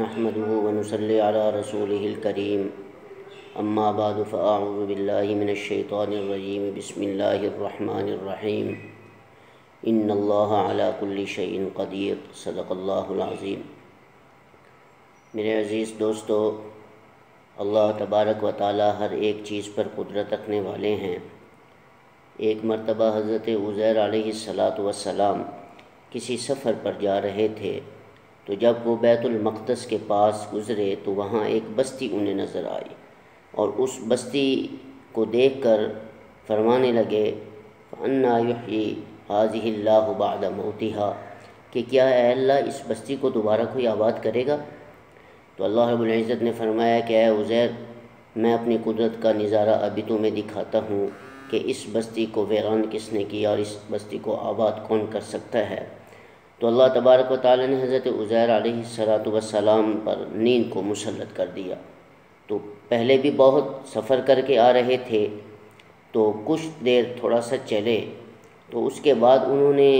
نحمده ونصلي على رسوله الكريم اما بعد فاعوذ بالله من الشیطان الرجیم بسم اللہ الرحمن الرحیم ان اللہ علی کل شیء قدیر صدق اللہ العظیم۔ میرے عزیز دوستو، اللہ تبارک و تعالی ہر ایک چیز پر قدرت رکھنے والے ہیں۔ ایک مرتبہ حضرت عزیر علیہ السلام کسی سفر پر جا رہے تھے، تو جب وہ بیت المقدس کے پاس گزرے تو وہاں ایک بستی انہیں نظر آئی، اور اس بستی کو دیکھ کر فرمانے لگے فَأَنَّا يُحْيِي هَٰذِهِ اللَّهُ بَعْدَ مَوْتِهَا، کہ کیا اے اللہ اس بستی کو دوبارہ کوئی آباد کرے گا؟ تو اللہ رب العزت نے فرمایا کہ اے عزیر، میں اپنی قدرت کا نظارہ ابھی تمہیں دکھاتا ہوں کہ اس بستی کو ویران کس نے کیا اور اس بستی کو آباد کون کر سکتا ہے۔ تو اللہ تبارک و تعالی نے حضرت عزیر علیہ السلام پر نیند کو مسلط کر دیا۔ تو پہلے بھی بہت سفر کر کے آ رہے تھے، تو کچھ دیر تھوڑا سا چلے، تو اس کے بعد انہوں نے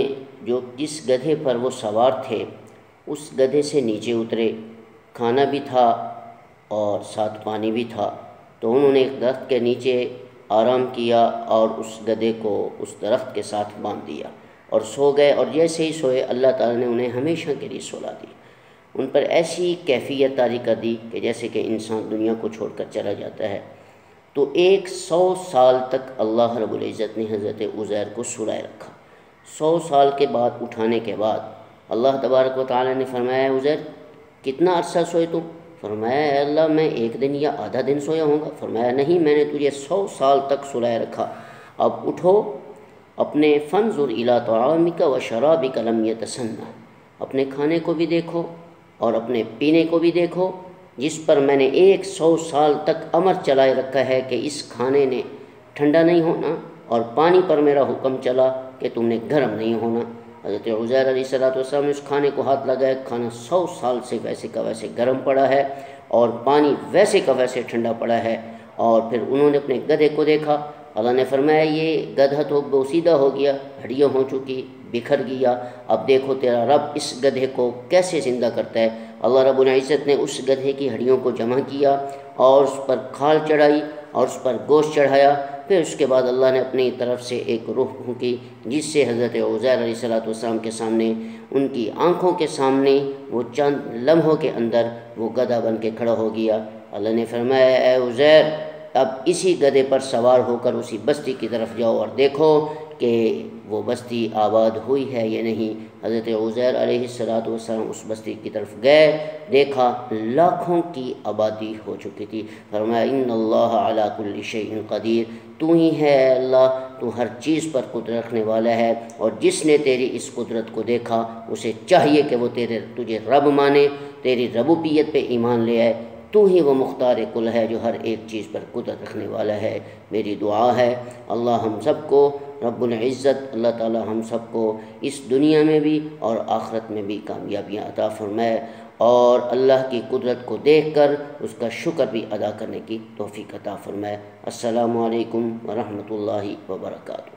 جس گدھے پر وہ سوار تھے اس گدھے سے نیچے اترے، کھانا بھی تھا اور ساتھ پانی بھی تھا، تو انہوں نے ایک درخت کے نیچے آرام کیا اور اس گدھے کو اس درخت کے ساتھ باندھ دیا اور سو گئے، اور جیسے ہی سوئے اللہ تعالیٰ نے انہیں ہمیشہ کے لیے سلا دی۔ ان پر ایسی کیفیت طاری کر دی کہ جیسے کہ انسان دنیا کو چھوڑ کر چلا جاتا ہے۔ تو 100 سال تک اللہ رب العزت نے حضرت عزیر کو سلائے رکھا۔ 100 سال کے بعد اٹھانے کے بعد اللہ تبارک و تعالیٰ نے فرمایا عزیر کتنا عرصہ سوئے تم؟ فرمایا اے اللہ میں 1 دن یا آدھا دن سویا ہوں گا۔ فرمایا نہیں، میں نے تجھے 100 سال تک سلائے رکھا، اب اٹھو، اپنے فانظر الی طعامک و شرابک لم یتسنہ، اپنے کھانے کو بھی دیکھو اور اپنے پینے کو بھی دیکھو، جس پر میں نے 100 سال تک امر چلائے رکھا ہے کہ اس کھانے نے ٹھنڈا نہیں ہونا، اور پانی پر میرا حکم چلا کہ تم نے گرم نہیں ہونا۔ حضرت عزیر علیہ السلام نے اس کھانے کو ہاتھ لگایا، کھانا 100 سال سے ویسے کا ویسے گرم پڑا ہے اور پانی ویسے کا ویسے ٹھنڈا پڑا ہے۔ اور پھر انہوں نے اپنے گدھے کو دیکھا، اللہ نے فرمایا یہ گدھا تو بوسیدہ ہو گیا، ہڈیاں ہو چکی، بکھر گیا، اب دیکھو تیرا رب اس گدھے کو کیسے زندہ کرتا ہے۔ اللہ رب العزت نے اس گدھے کی ہڈیوں کو جمع کیا اور اس پر کھال چڑھائی اور اس پر گوشت چڑھایا۔ پھر اس کے بعد اللہ نے اپنی طرف سے ایک روح پھونکی، جس سے حضرت عزیر علیہ السلام کے سامنے، ان کی آنکھوں کے سامنے وہ چند لمحوں کے اندر وہ گدھا بن کے کھڑا ہو گیا۔ اللہ نے فرمایا اے عزیر، اب اسی گدھے پر سوار ہو کر اسی بستی کی طرف جاؤ اور دیکھو کہ وہ بستی آباد ہوئی ہے یا نہیں۔ حضرت عزیر علیہ السلام اس بستی کی طرف گئے، دیکھا لاکھوں کی آبادی ہو چکی تھی۔ فرمایا ان اللہ علی کل شیء قدیر، تو ہی ہے اللہ، تو ہر چیز پر قدرت رکھنے والا ہے، اور جس نے تیری اس قدرت کو دیکھا اسے چاہیے کہ وہ تجھے رب مانے، تیری ربوبیت پہ ایمان لے آئے۔ تو ہی وہ مختار کل ہے جو ہر ایک چیز پر قدرت رکھنے والا ہے۔ میری دعا ہے اللہ ہم سب کو رب العزت، اللہ تعالی ہم سب کو اس دنیا میں بھی اور آخرت میں بھی کامیابیاں عطا فرمائے، اور اللہ کی قدرت کو دیکھ کر اس کا شکر بھی ادا کرنے کی توفیق عطا فرمائے۔ السلام علیکم ورحمۃ اللہ وبرکاتہ۔